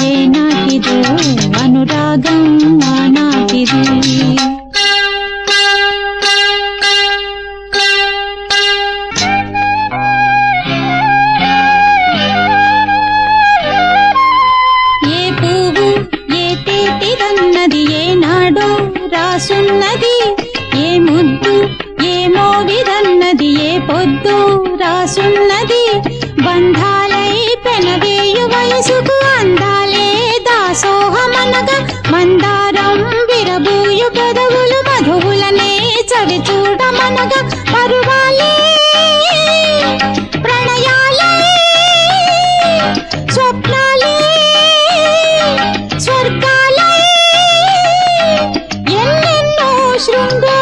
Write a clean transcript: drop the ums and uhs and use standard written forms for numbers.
ಏನಾಟಿದು ಅನುರಾಗಂ ಆನಾಟಿದು ఏ పువ్వు ఏ తేటిదన్నది ఏనాడో రాసున్నది ఏ ముద్దు ఏ మోవిదన్నది ఏ పొద్దు రాసున్నది బంధాలై పెనవేయు వయసుకు అందాలే దాసోహమనగా మందారం విరబూయు పెదవులు మధువులనే చవి చూడమనగా పరువాలే ప్రణయాలే స్వప్నాలే స్వర్గాలే ఎన్నెన్నో శృంగారాలే